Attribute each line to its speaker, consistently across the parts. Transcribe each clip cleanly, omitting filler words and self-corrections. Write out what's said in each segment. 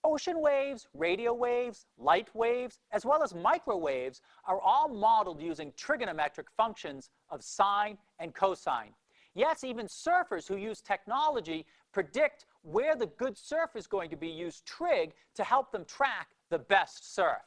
Speaker 1: Ocean waves, radio waves, light waves, as well as microwaves are all modeled using trigonometric functions of sine and cosine. Yes, even surfers who use technology predict where the good surf is going to be, use trig to help them track the best surf.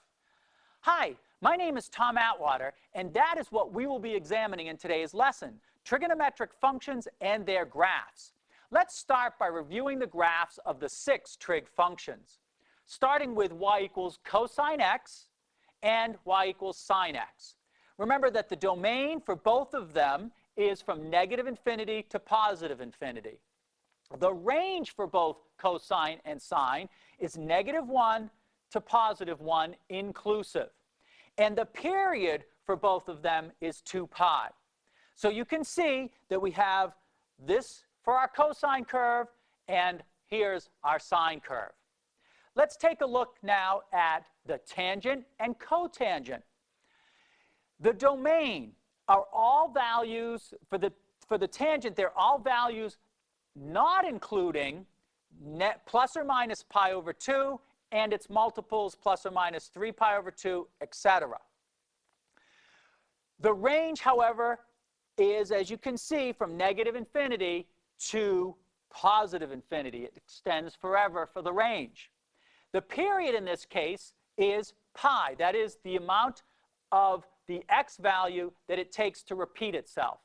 Speaker 1: Hi, my name is Tom Atwater, and that is what we will be examining in today's lesson, trigonometric functions and their graphs. Let's start by reviewing the graphs of the 6 trig functions, starting with y equals cosine x and y equals sine x. Remember that the domain for both of them is from negative infinity to positive infinity. The range for both cosine and sine is -1 to +1 inclusive. And the period for both of them is 2 pi. So you can see that we have this for our cosine curve, and here's our sine curve. Let's take a look now at the tangent and cotangent. The domain are all values, for the tangent, they're all values not including net plus or minus pi over 2 and its multiples plus or minus 3 pi over 2, etc. The range, however, is, as you can see, from negative infinity to positive infinity. It extends forever for the range. The period in this case is pi. That is the amount of the x value that it takes to repeat itself.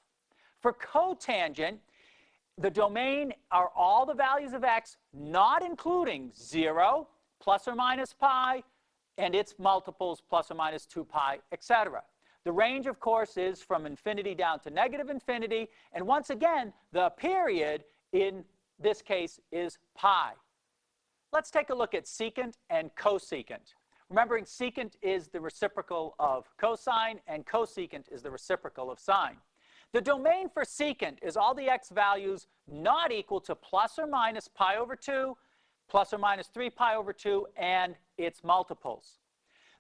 Speaker 1: For cotangent, the domain are all the values of x, not including 0, plus or minus pi, and its multiples, plus or minus 2 pi, etc. The range, of course, is from infinity down to negative infinity, and once again, the period in this case is pi. Let's take a look at secant and cosecant. Remembering secant is the reciprocal of cosine, and cosecant is the reciprocal of sine. The domain for secant is all the x values not equal to plus or minus pi over 2, plus or minus 3 pi over 2, and its multiples.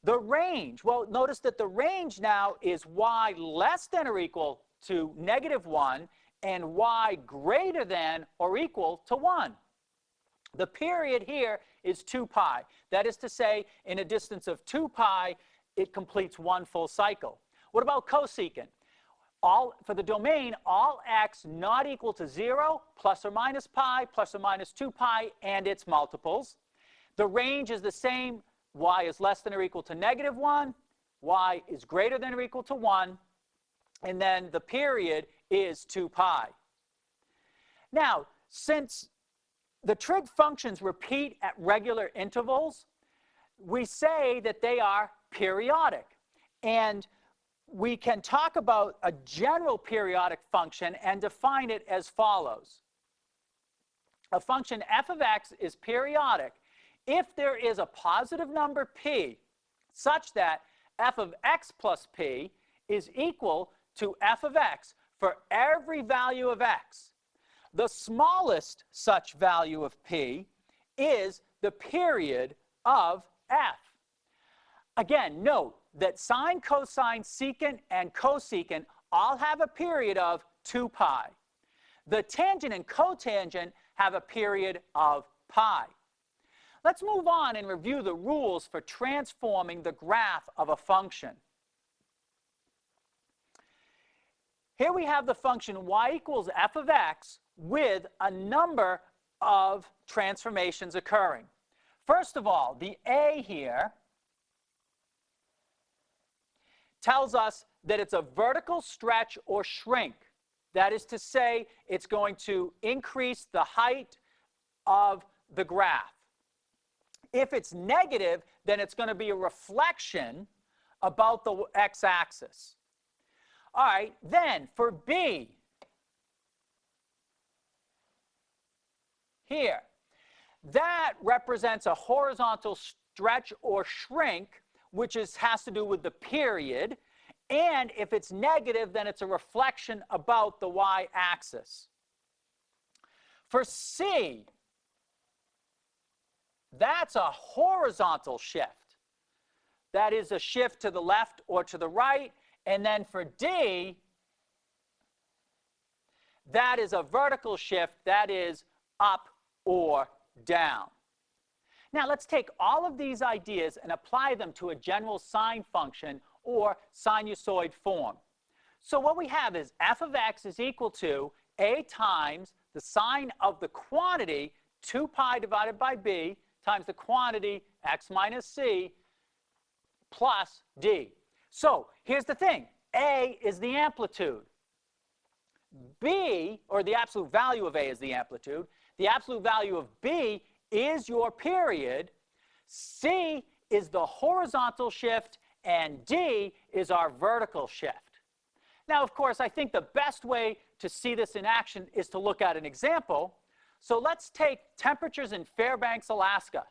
Speaker 1: The range, well, notice that the range now is y less than or equal to -1 and y greater than or equal to 1. The period here is 2 pi. That is to say, in a distance of 2 pi, it completes 1 full cycle. What about cosecant? For the domain, all x not equal to 0, plus or minus pi, plus or minus 2 pi, and its multiples. The range is the same. Y is less than or equal to -1. Y is greater than or equal to 1. And then the period is 2 pi. Now, since the trig functions repeat at regular intervals, we say that they are periodic. And we can talk about a general periodic function and define it as follows. A function f of x is periodic if there is a positive number p such that f of x plus p is equal to f of x for every value of x. The smallest such value of p is the period of f. Again, note that sine, cosine, secant, and cosecant all have a period of 2 pi. The tangent and cotangent have a period of pi. Let's move on and review the rules for transforming the graph of a function. Here we have the function y equals f of x with a number of transformations occurring. First of all, the a here tells us that it's a vertical stretch or shrink. That is to say, it's going to increase the height of the graph. If it's negative, then it's going to be a reflection about the x-axis. All right, then for b, here, that represents a horizontal stretch or shrink, which has to do with the period. And if it's negative, then it's a reflection about the y-axis. For c, that's a horizontal shift. That is a shift to the left or to the right. And then for d, that is a vertical shift. That is up or down. Now let's take all of these ideas and apply them to a general sine function or sinusoid form. So what we have is f of x is equal to a times the sine of the quantity 2 pi divided by b times the quantity x minus c plus d. So here's the thing. A is the amplitude. B, or the absolute value of A is the amplitude. The absolute value of B is your period. C is the horizontal shift, and D is our vertical shift. Now, of course, I think the best way to see this in action is to look at an example. So let's take temperatures in Fairbanks, Alaska.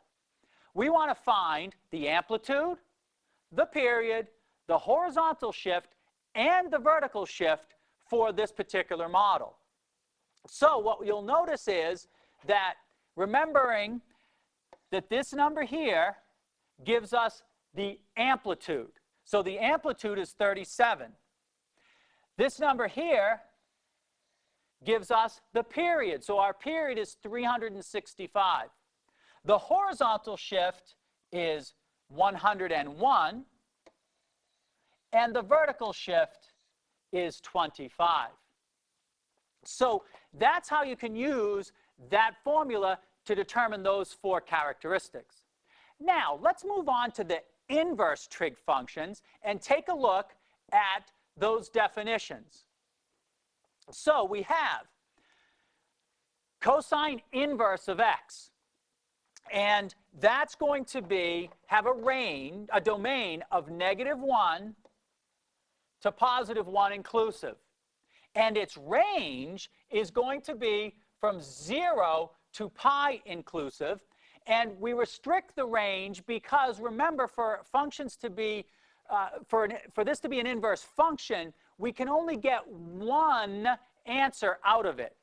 Speaker 1: We want to find the amplitude, the period, the horizontal shift, and the vertical shift for this particular model. So what you'll notice is that, remembering that this number here gives us the amplitude. So the amplitude is 37. This number here gives us the period. So our period is 365. The horizontal shift is 101. And the vertical shift is 25. So that's how you can use that formula to determine those 4 characteristics. Now, let's move on to the inverse trig functions and take a look at those definitions. So we have cosine inverse of x. And that's going to have a domain of -1 to +1 inclusive. And its range is going to be from 0 to pi inclusive. And we restrict the range because, remember, for functions to be, for this to be an inverse function, we can only get one answer out of it.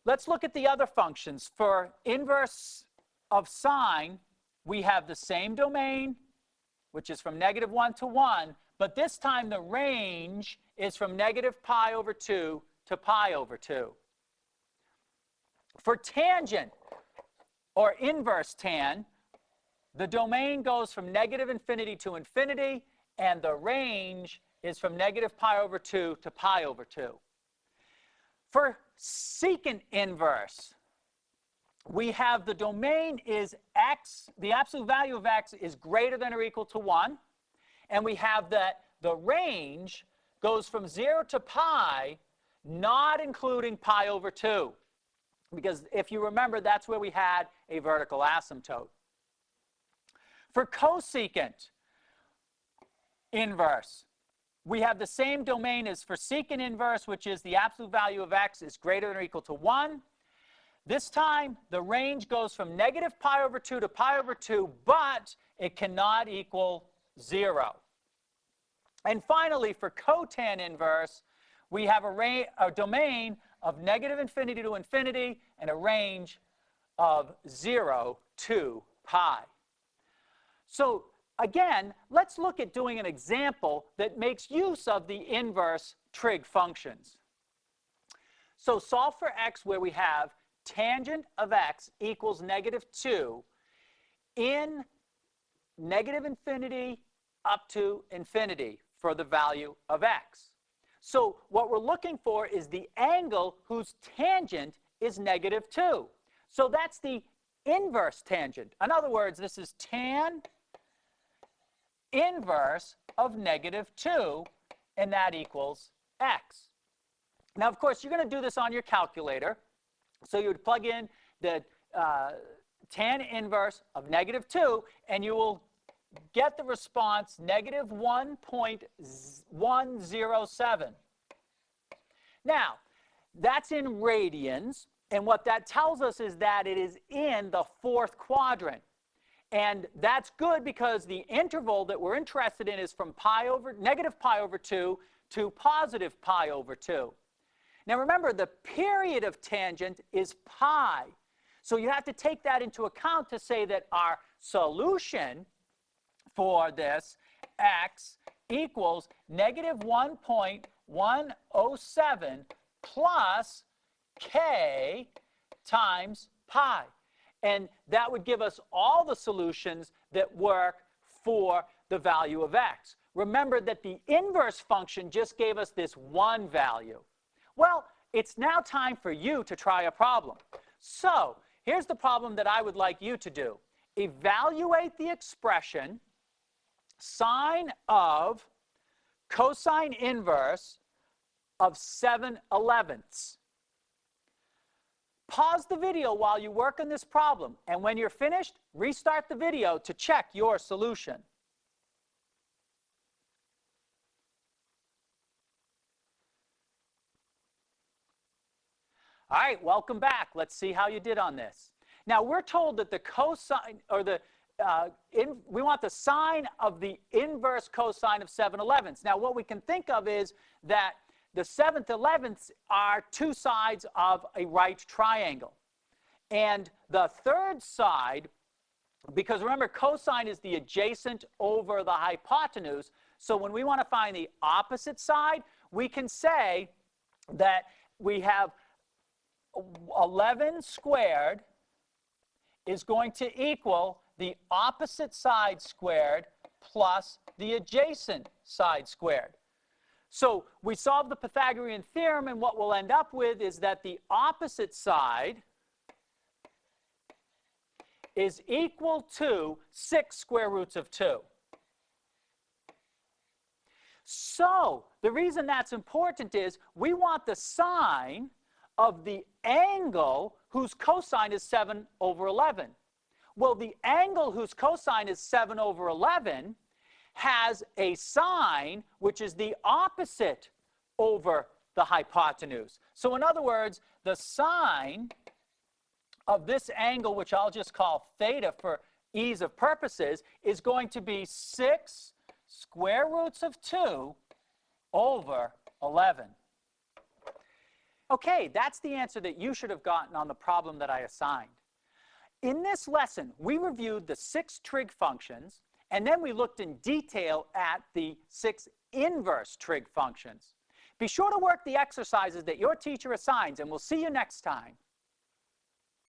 Speaker 1: Let's look at the other functions. For inverse of sine, we have the same domain, which is from -1 to 1, but this time the range is from -pi/2 to pi/2. For tangent, or inverse tan, the domain goes from -infinity to infinity, and the range is from -pi/2 to pi/2. For secant inverse, we have the domain is x, the absolute value of x is greater than or equal to 1, and we have that the range goes from 0 to pi, not including pi/2, because if you remember, that's where we had a vertical asymptote. For cosecant inverse, we have the same domain as for secant inverse, which is the absolute value of x is greater than or equal to 1. This time, the range goes from -pi/2 to pi/2, but it cannot equal 0. And finally, for cotan inverse, we have a domain of -infinity to infinity and a range of 0 to pi. So again, let's look at doing an example that makes use of the inverse trig functions. So solve for x where we have tangent of x equals -2 in -infinity up to infinity for the value of x. So what we're looking for is the angle whose tangent is -2. So that's the inverse tangent. In other words, this is tan inverse of -2, and that equals x. Now, of course, you're going to do this on your calculator. So you would plug in the tan inverse of -2, and you will get the response -1.107. Now, that's in radians, and what that tells us is that it is in the 4th quadrant. And that's good because the interval that we're interested in is from -pi/2 to +pi/2. Now remember, the period of tangent is pi. So you have to take that into account to say that our solution for this x equals -1.107 plus k times pi. and that would give us all the solutions that work for the value of x. Remember that the inverse function just gave us this one value. Well, it's now time for you to try a problem. So here's the problem that I would like you to do. Evaluate the expression sine of cosine inverse of 7/11. Pause the video while you work on this problem, and when you're finished, restart the video to check your solution. All right, welcome back. Let's see how you did on this. Now, we're told that the cosine, or we want the sine of the inverse cosine of 7/11. Now, what we can think of is that the 7/11 are two sides of a right triangle. And the third side, because remember, cosine is the adjacent over the hypotenuse, so when we want to find the opposite side, we can say that we have 11 squared is going to equal the opposite side squared plus the adjacent side squared. So we solve the Pythagorean theorem, and what we'll end up with is that the opposite side is equal to 6 square roots of 2. So the reason that's important is we want the sine of the angle whose cosine is 7/11. Well, the angle whose cosine is 7/11 has a sine which is the opposite over the hypotenuse. So in other words, the sine of this angle, which I'll just call theta for ease of purposes, is going to be 6 square roots of 2 over 11. Okay, that's the answer that you should have gotten on the problem that I assigned. In this lesson, we reviewed the 6 trig functions, and then we looked in detail at the 6 inverse trig functions. Be sure to work the exercises that your teacher assigns, and we'll see you next time.